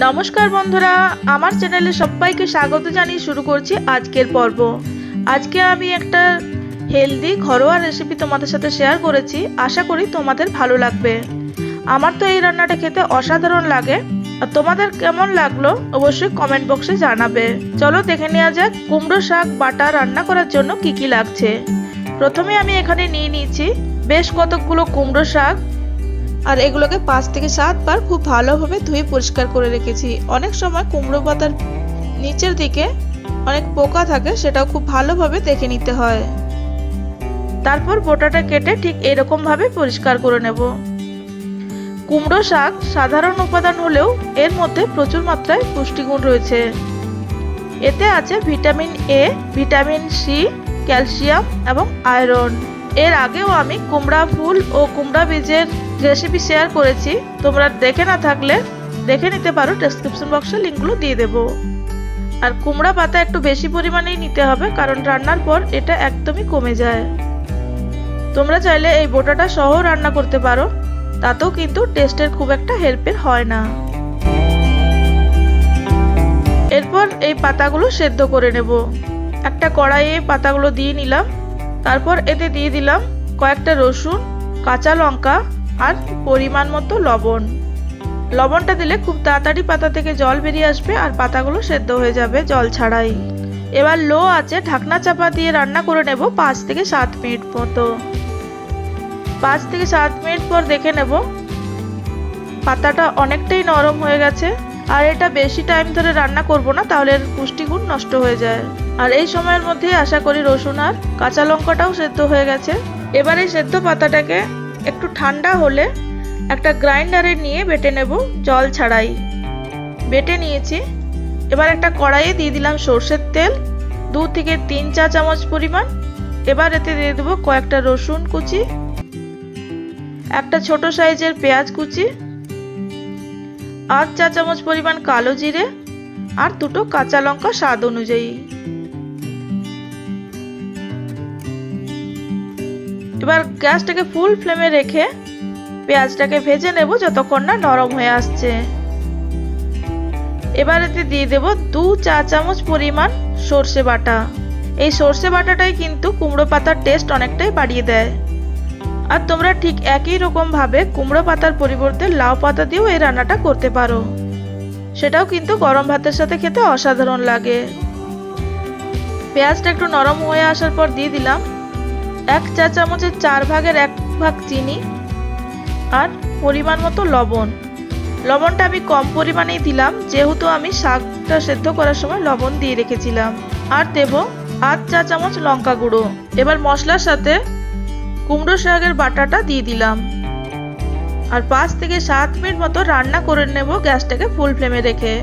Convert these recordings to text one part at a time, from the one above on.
नमस्कार बंधुरा आमार चैनेले सबाइके स्वागत जानिए शुरू करछि आजकेर पर्व। आज के आमी एकटा हेल्दी घरोया रेसिपि तोमादेर साथे शेयर करेछि। आशा करी तोमादेर भालो लागबे। आमार तो एई रान्नाटा खेते असाधारण लागे। और तोमादेर केमन लागलो अवश्यई कमेंट बक्से जानाबे। चलो देखे नेওয়া যাক कुमड़ो शाक बाटा रान्ना करार जोन्नो कि कि लागছে। प्रथमे आमी एखाने निये निয়েছি बेश कतकगुलो कुमड़ो शाक और एगुलोके 5 থেকে 7 বার खूब ভালোভাবে ধুয়ে পরিষ্কার করে রেখেছি। অনেক সময় কুমড়ো পাতার নিচের দিকে অনেক পোকা থাকে, সেটাও খুব ভালোভাবে দেখে নিতে হয়। তারপর বোটাটা কেটে ঠিক এরকম ভাবে পরিষ্কার করে নেব। কুমড়ো শাক সাধারণ উপাদান হলেও এর মধ্যে প্রচুর মাত্রায় পুষ্টিগুণ রয়েছে। এতে আছে vitamin A, vitamin C, calcium এবং আয়রন। এর আগেও আমি কুমড়া ফুল ও কুমড়া বীজের রেসিপি শেয়ার করেছি, তোমরা দেখে না থাকলে দেখে নিতে পারো, ডেসক্রিপশন বক্সে লিংকগুলো দিয়ে দেব। আর কুমড়া পাতা একটু বেশি পরিমাণেই নিতে হবে, কারণ রান্নার পর এটা একদমই কমে যায়। তোমরা চাইলে এই বোটাটা সহ রান্না করতে পারো, তাতেও কিন্তু টেস্টের খুব একটা হেল্পের হয় না। এরপর এই পাতাগুলো সেদ্ধ করে নেব। একটা কড়াইয়ে পাতাগুলো দিয়ে নিলাম। তারপর এতে দিয়ে দিলাম কয়েকটা রসুন, কাঁচা লঙ্কা আর পরিমাণ মতো লবণ। লবণটা দিলে খুব তাড়াতাড়ি পাতা থেকে জল বেরিয়ে আসবে আর পাতাগুলো সেদ্ধ হয়ে যাবে জল ছাড়াই। এবার লো আঁচে ঢাকনা চাপা দিয়ে রান্না করে নেব 5 থেকে 7 মিনিট মতো। 5 থেকে 7 মিনিট পর দেখে নেব পাতাটা অনেকটাই নরম হয়ে গেছে। আর এটা বেশি টাইম ধরে রান্না করব না, তাহলে এর পুষ্টিগুণ নষ্ট হয়ে যায়। আর এই সময়ের মধ্যে আশা করি রসুন আর কাঁচা লঙ্কাটাও সেদ্ধ হয়ে গেছে। এবার এই সেদ্ধ পাতাটাকে একটু ঠান্ডা হলে একটা গ্রাইন্ডারে নিয়ে বেটে নেব জল ছাড়াই। বেটে নিয়েছি। এবার একটা কড়াইয়ে দিয়ে দিলাম সরষের তেল 2 থেকে 3 চা চামচ পরিমাণ। এবার এতে দিয়ে দেবো কয়েকটা রসুন কুচি, একটা ছোট সাইজের পেঁয়াজ কুচি, 8 চা চামচ পরিমাণ কালো জিরে আর 2টো কাঁচা লঙ্কা স্বাদ অনুযায়ী। এবার গ্যাসটাকে ফুল ফ্লেমে রেখে পেঁয়াজটাকে ভেজে নেব যতক্ষণ না নরম হয়ে আসছে। এবার এতে দিয়ে দেব 2 চা চামচ পরিমাণ সরষে বাটা। এই সরষে বাটাটাই কিন্তু কুমড়ো পাতার টেস্ট অনেকটাই বাড়িয়ে দেয়। আর তোমরা ঠিক একই রকম ভাবে কুমড়ো পাতার পরিবর্তে লাউ পাতা দিয়েও এই রান্নাটা করতে পারো, সেটাও কিন্তু গরম ভাতের সাথে খেতে অসাধারণ লাগে। পেঁয়াজটা একটু নরম হয়ে আসার পর দিয়ে দিলাম 1 চা চামচের 4 ভাগের 1 ভাগ চিনি আর পরিমাণ মতো লবণ। লবণটা আমি কম পরিমাণেই দিলাম, যেহেতু আমি শাকটা সেদ্ধ করার সময় লবণ দিয়ে রেখেছিলাম। আর দেব 8 চা চামচ লঙ্কা গুঁড়ো। এবার মশলার সাথে কুমড়ো শাকের বাটাটা দিয়ে দিলাম। আর 5 থেকে 7 মিনিট মতো রান্না করে নেব গ্যাসটাকে ফুল ফ্লেমে রেখে।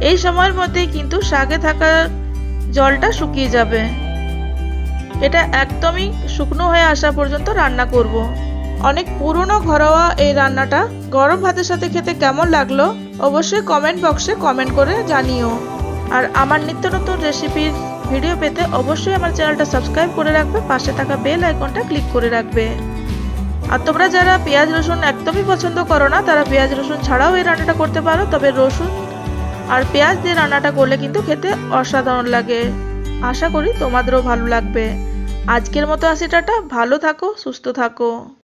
এই সময়ের মধ্যেই কিন্তু শাকে থাকা জলটা শুকিয়ে যাবে। এটা একদমই শুকনো হয়ে আসা পর্যন্ত রান্না করব। অনেক পুরনো ঘরোয়া এই রান্নাটা গরম ভাতের সাথে খেতে কেমন লাগলো অবশ্যই কমেন্ট বক্সে কমেন্ট করে জানিও। আর আমার নিত্য নতুন রেসিপির ভিডিও পেতে অবশ্যই আমার চ্যানেলটা সাবস্ক্রাইব করে রাখবে, পাশে থাকা বেল আইকনটা ক্লিক করে রাখবে। আর তোমরা যারা পেঁয়াজ রসুন একদমই পছন্দ করো না, তারা পেঁয়াজ রসুন ছাড়াও এই রান্নাটা করতে পারো। তবে রসুন আর পেঁয়াজ দিয়ে রান্নাটা করলে কিন্তু খেতে অসাধারণ লাগে। আশা করি তোমাদেরও ভালো লাগবে। আজকের মতো আসি, টাটা, ভালো থাকো, সুস্থ থাকো।